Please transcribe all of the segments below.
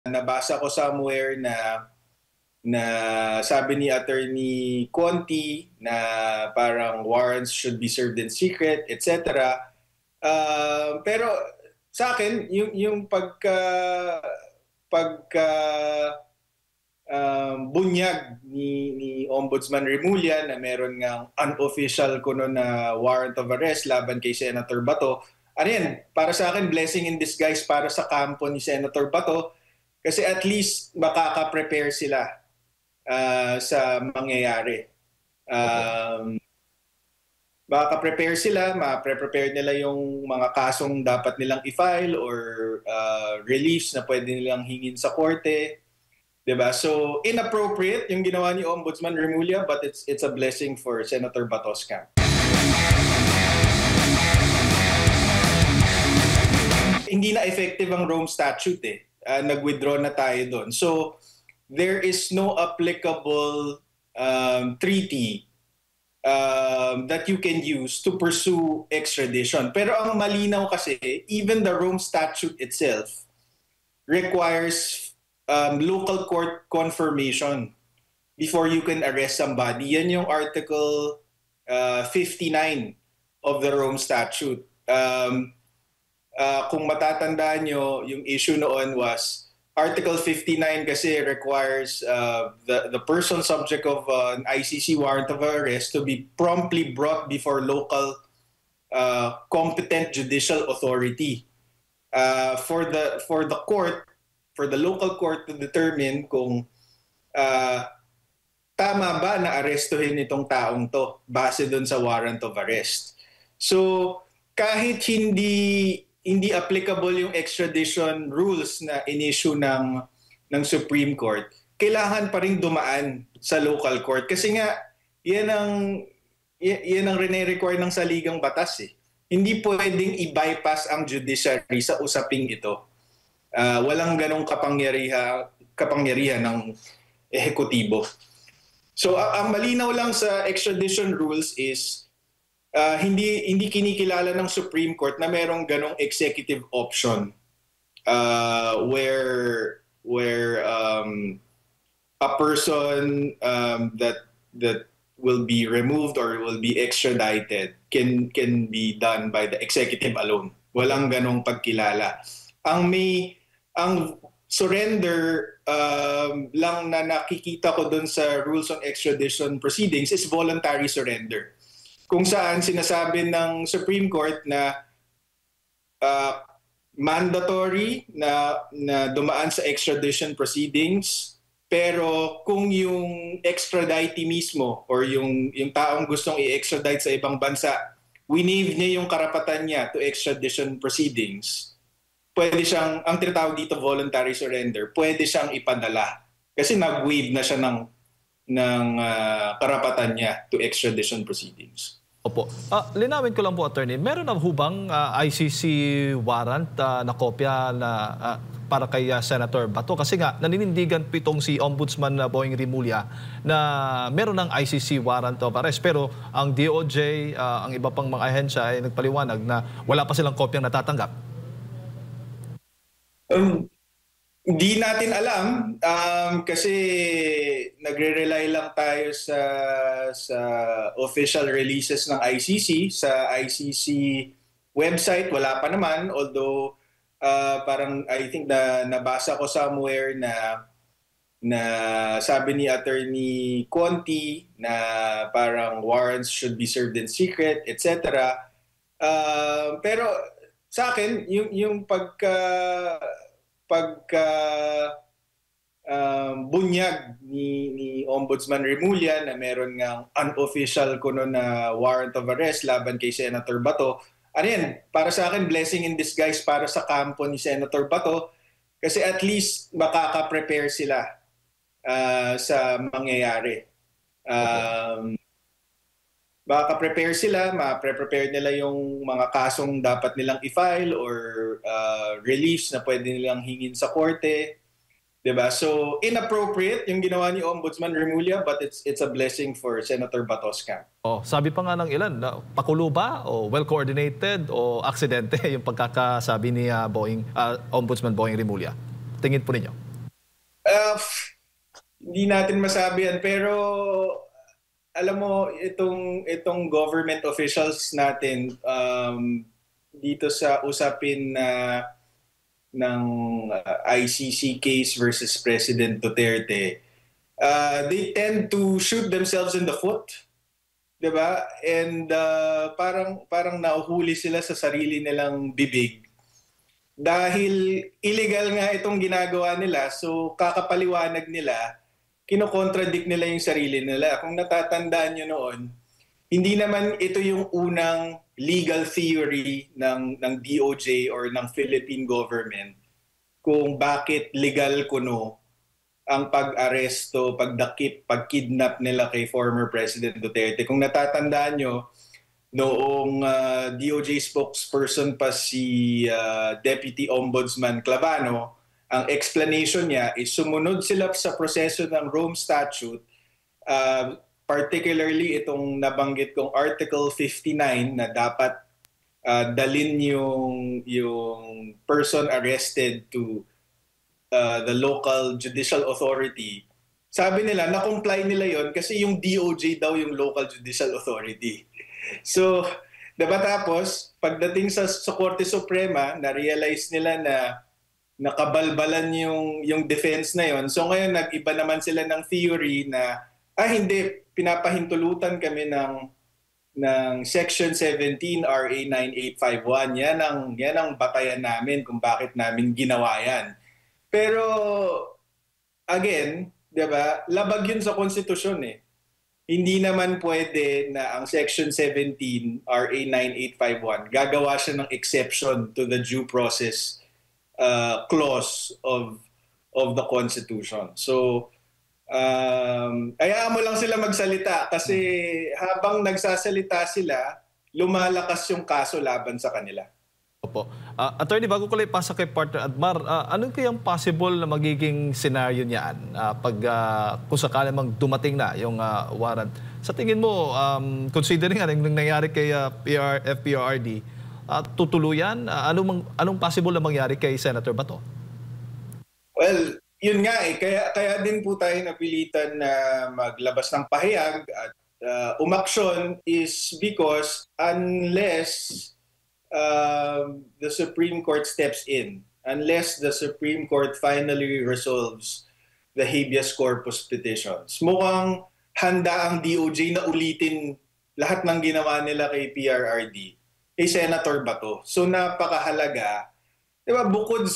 Nabasa ko somewhere na sabi ni Attorney Conti na parang warrants should be served in secret, etc. Pero sa akin, yung pagka bunyag ni Ombudsman Remulla na meron ngang unofficial kuno na warrant of arrest laban kay Senator Bato. Ano yan, para sa akin, blessing in disguise para sa kampo ni Senator Bato kasi at least makaka-prepare sila sa mangyayari. Makaka-prepare sila, ma-prepare nila yung mga kasong dapat nilang i-file or reliefs na pwede nilang hingin sa korte. Diba? So, inappropriate yung ginawa ni Ombudsman Remulla, but it's a blessing for Senator Bato's camp. Hindi na effective ang Rome Statute eh. Nag-withdraw na tayo doon. So, there is no applicable treaty that you can use to pursue extradition. Pero ang malinaw kasi, even the Rome Statute itself requires local court confirmation before you can arrest somebody. Yan yung Article 59 of the Rome Statute. Kung matatandaan nyo, yung issue noon was Article 59 kasi requires the person subject of an ICC warrant of arrest to be promptly brought before local competent judicial authority for the local court to determine kung tama ba na arestuhin itong taong to base doon sa warrant of arrest. So kahit hindi applicable yung extradition rules na in-issue ng Supreme Court, kailangan pa rin dumaan sa local court. Kasi nga, yan ang rene-require ng saligang batas eh. Hindi pwedeng i-bypass ang judiciary sa usaping ito. Walang ganong kapangyarihan ng ehekutibo. So, ang malinaw lang sa extradition rules is hindi kinikilala ng Supreme Court na merong ganong executive option where a person that will be removed or will be extradited can be done by the executive alone. Walang ganong pagkilala. Ang surrender lang na nakikita ko dun sa rules on extradition proceedings is voluntary surrender. Kung saan sinasabi ng Supreme Court na mandatory na dumaan sa extradition proceedings, pero kung yung extraditee mismo or yung taong gustong i-extradite sa ibang bansa, winive niya yung karapatan niya to extradition proceedings, pwede siyang, ang tinatawag dito voluntary surrender, pwede siyang ipadala. Kasi nag-waive na siya ng karapatan niya to extradition proceedings. Opo. Linawin ko lang po, Attorney, meron na hubang ICC warrant na kopya na para kay Senator Bato? Kasi nga, naninindigan po itong si Ombudsman Boying Remulla na meron ng ICC warrant of arrest. Pero ang DOJ, ang iba pang mga ahensya ay nagpaliwanag na wala pa silang kopyang natatanggap. Hindi natin alam kasi nagre-rely lang tayo sa official releases ng ICC. Sa ICC website, wala pa naman. Although parang I think na nabasa ko somewhere na sabi ni Attorney Conti na parang warrants should be served in secret, etc. Pero sa akin, yung bunyag ni Ombudsman Remulla na meron ngang unofficial kuno na warrant of arrest laban kay Senator Bato. Ano yan, para sa akin, blessing in disguise para sa kampo ni Senator Bato kasi at least makaka-prepare sila sa mangyayari. Makaka-prepare sila, ma-prepare nila yung mga kasong dapat nilang i-file or reliefs na pwede nilang hingin sa korte. Diba? So, inappropriate yung ginawa ni Ombudsman Remulla, but it's a blessing for Senator Bato's camp. Sabi pa nga ng ilan, pakulo ba o well-coordinated o aksidente yung pagkakasabi ni Ombudsman Boying Remulla? Tingin po ninyo. Hindi natin masabi yan, pero alam mo, itong government officials natin, dito sa usapin na ng ICC case versus President Duterte, they tend to shoot themselves in the foot, 'di ba? And parang nahuhuli sila sa sarili nilang bibig dahil illegal nga itong ginagawa nila, so kakapaliwanag nila, kino-contradict nila yung sarili nila. Kung natatandaan nyo noon, hindi naman ito yung unang legal theory ng DOJ or ng Philippine government kung bakit legal kuno ang pag-aresto, pagdakip, pagkidnap nila kay former President Duterte. Kung natatandaan nyo, noong DOJ spokesperson pa si Deputy Ombudsman Clavano, ang explanation niya is sumunod sila sa proseso ng Rome Statute, particularly itong nabanggit kong Article 59 na dapat dalin yung person arrested to the local judicial authority. Sabi nila, na-comply nila yon kasi yung DOJ daw yung local judicial authority. So, diba tapos, pagdating sa Korte Suprema, na-realize nila na nakabalbalan yung defense na yon. So ngayon, nag-iba naman sila ng theory na, hindi, pinapahintulutan kami ng Section 17 RA 9851. Yan ang batayan namin kung bakit namin ginawa yan. Pero, again, diba, labag yun sa konstitusyon eh. Hindi naman pwede na ang Section 17 RA 9851 gagawa siya ng exception to the due process clause of the Constitution. So, hayaan mo lang sila magsalita kasi habang nagsasalita sila, lumalakas yung kaso laban sa kanila. Opo. Attorney, bago ko lang ipasa kay partner Admar, ano kayang possible na magiging scenario niyan kung sakali mang dumating na yung warrant? Sa tingin mo, considering yung nangyari kay FPRRD, tutuluyan? Anong possible na mangyari kay Senator Bato? Well, yun nga eh. Kaya din po tayo napilitan na maglabas ng pahayag at umaksyon is because unless the Supreme Court steps in, unless the Supreme Court finally resolves the habeas corpus petitions, mukhang handa ang DOJ na ulitin lahat ng ginawa nila kay PRRD, kay Senator Bato. So napakahalaga, 'di ba, bukod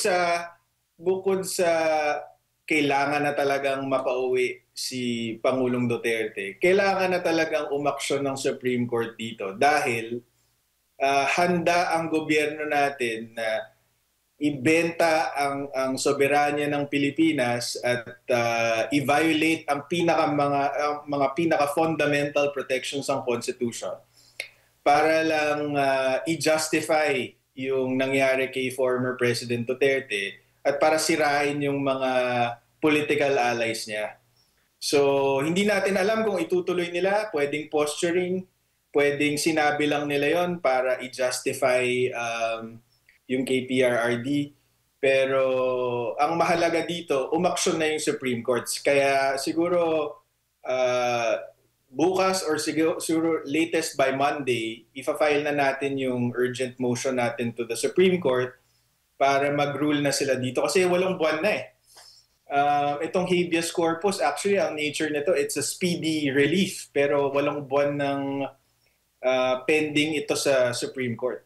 sa kailangan na talagang mapauwi si Pangulong Duterte, kailangan na talagang umaksyon ng Supreme Court dito dahil handa ang gobyerno natin na ibenta ang soberanya ng Pilipinas at i-violate ang mga pinaka-fundamental protections ng Constitution para lang i-justify yung nangyari kay former President Duterte at para sirain yung mga political allies niya. So, hindi natin alam kung itutuloy nila, pwedeng posturing, pwedeng sinabi lang nila yon para i-justify yung KPRRD. Pero ang mahalaga dito, umaksyon na yung Supreme Court. Kaya siguro bukas or siguro latest by Monday, ifa-file na natin yung urgent motion natin to the Supreme Court para mag-rule na sila dito. Kasi 8 buwan na eh. Itong habeas corpus, actually ang nature nito, it's a speedy relief. Pero 8 buwan ng pending ito sa Supreme Court.